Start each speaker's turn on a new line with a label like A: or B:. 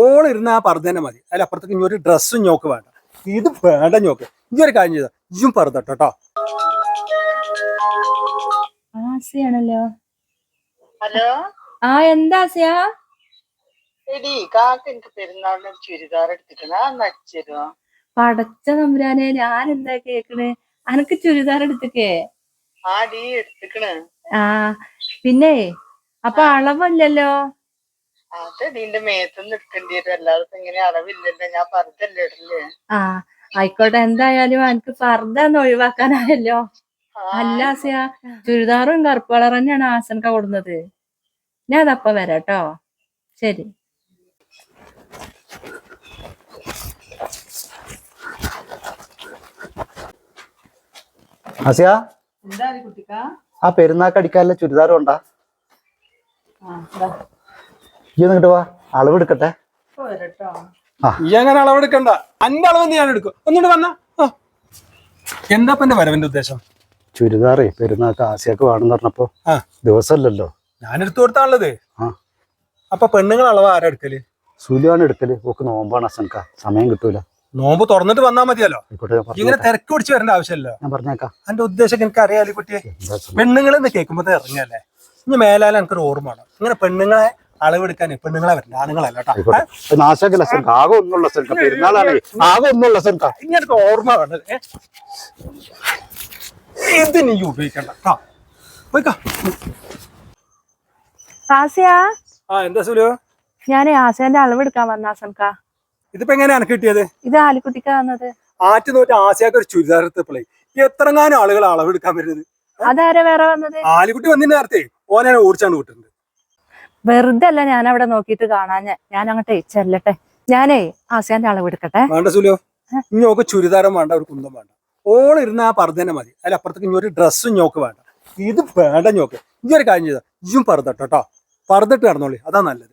A: ഓളിരുന്ന ആ പർദ്ദ മതി. അതിലപ്പുറത്തേക്ക് ഇനി ഒരു ഡ്രസ്സും ഞോക്ക് വേണ്ട. ഇത് വേണ്ട ഞോക്ക്. ഇനി ഒരു കാര്യം ചെയ്താ ഇജും പർദ്ദട്ടോ.
B: ആസിയാണല്ലോ.
C: ഹലോ
B: എന്താ ആസിയ?
C: എടി കാക്ക എനിക്ക് പെരുന്നാളിന് ഒരു ചുരിദാർ എടുത്തിക്കണ നടിച്ചോ?
B: പടച്ച തമ്പുരാനെ, ഞാൻ എന്താ കേക്കണ്? അനക്ക് ചുരിദാർ എടുത്തിക്കേ?
C: ആടി എടുത്തിക്കണ്.
B: പിന്നെ അപ്പൊ അളവല്ലല്ലോ?
C: അത് നിന്റെ മേത്തുനിന്ന് എടുക്കേണ്ടി വരും, അല്ലാതെ ഇങ്ങനെ അളവില്ലല്ലോ. ഞാൻ പറഞ്ഞല്ലേ ഇടല്ലേ.
B: ആയിക്കോട്ടെ, എന്തായാലും എനിക്ക് ഫർദന്ന് ഒഴിവാക്കാനായല്ലോ. അല്ല ആസിയ, ചുരിദാറും കറുപ്പ് കളർ തന്നെയാണ് ആസനക്ക കൊടുന്നത്. ഞാൻ അതപ്പ വരാട്ടോ. ശരി.
D: ആസിയ,
B: എന്താ കുട്ടിക്കാ?
D: ആ പെരുന്നാക്ക് അടിക്കാനുള്ള ചുരിദാർ ഉണ്ടാ? ഈ നിങ്ങട്ട് വാ, അളവെടുക്കട്ടെ.
A: ഈ അങ്ങനെ അളവെടുക്കണ്ട, അന്റെ അളവ് ഞാൻ എടുക്കും. ഒന്നുകൂടെ വന്നാ. എന്താ എന്റെ വരവിന്റെ ഉദ്ദേശം?
D: ചുരിദാറേ പെരുന്നാക്ക് ആസിയാക്ക് വേണമെന്ന് പറഞ്ഞപ്പോ ദിവസമല്ലല്ലോ,
A: ഞാൻ എടുത്തു കൊടുത്താണുള്ളത്. അപ്പൊ പെണ്ണുങ്ങൾ അളവ് ആരാ എടുക്കല്?
D: സുലിയാണ് എടുക്കല്. ഓക്ക് നോമ്പാണ് അസനക്ക, സമയം കിട്ടൂല.
A: നോമ്പ് തുറന്നിട്ട് വന്നാ മതിയല്ലോ. ഇങ്ങനെ തിരക്ക് പിടിച്ച് വരേണ്ട ആവശ്യമല്ലോ.
D: ഞാൻ പറഞ്ഞേക്കാം.
A: എന്റെ ഉദ്ദേശം എനിക്ക് അറിയാലോ കുട്ടിയെ. പെണ്ണുങ്ങൾ എന്ന് കേൾക്കുമ്പോ ഇറങ്ങിയല്ലേ. ഇനി മേലാലും എനിക്കൊരു ഓർമ്മ വേണം. ഇങ്ങനെ പെണ്ണുങ്ങളെ അളവെടുക്കാൻ പെണ്ണുങ്ങളെ വരണ്ട, ആണുങ്ങളല്ല കേട്ടോ.
D: നാശാക്കല്ല അസനക്ക, ആകെ ഒന്നുള്ള അസനക്ക, പെരുന്നാളാണ് ആകെ ഒന്നുള്ള അസനക്ക.
A: ഇങ്ങനെ ഓർമ്മ വേണ്ടത് ഇത് നീ ഉപയോഗിക്കണ്ട.
B: ആസിയ,
A: എന്താ സുലു?
B: ഞാൻ ആസിയന്റെ അളവെടുക്കാൻ വന്ന ആസനക്ക.
A: ഇതിപ്പോ എങ്ങനെയാ എനിക്ക് കിട്ടിയത്?
B: ഇത് ആലിക്കുട്ടിക്ക വന്നത്.
A: ആറ്റ് നോറ്റ് ആസിയാക്ക് ഒരു ചുരിദാർ എടുത്തപ്പോളേ എത്രങ്ങാനും ആളുകൾ അളവെടുക്കാൻ വരുന്നത്.
B: അതാരാ വേറെ വന്നത്?
A: ആലിക്കുട്ടി വന്നതിന്റെ നേരത്തെ ഓനെ ഓടിച്ചാണ് വിട്ടിട്ടുണ്ട്.
B: വെറുതെ അല്ല ഞാൻ അവിടെ നോക്കിയിട്ട് കാണാഞ്ഞ. ഞാൻ അങ്ങോട്ട് ചെല്ലട്ടെ. ഞാനേ ആസിയാന്റെ അളവെടുക്കട്ടെ.
A: വേണ്ട സുലു, ഇനി ഓക്ക് ചുരിദാരം വേണ്ട, ഒരു കുന്തം വേണ്ട. ഓളിരുന്ന ആ പർദ്ദ മതി. അതിലപ്പുറത്തേക്ക് ഇനി ഒരു ഡ്രസ്സും ഞോക്ക് വേണ്ട. ഇത് വേണ്ട ഞോക്ക്. ഇനി ഒരു കാര്യം ചെയ്താ ഇജും പർദ്ദട്ടോ. പർദ്ദട്ട് നടന്നോളി, അതാ നല്ലത്.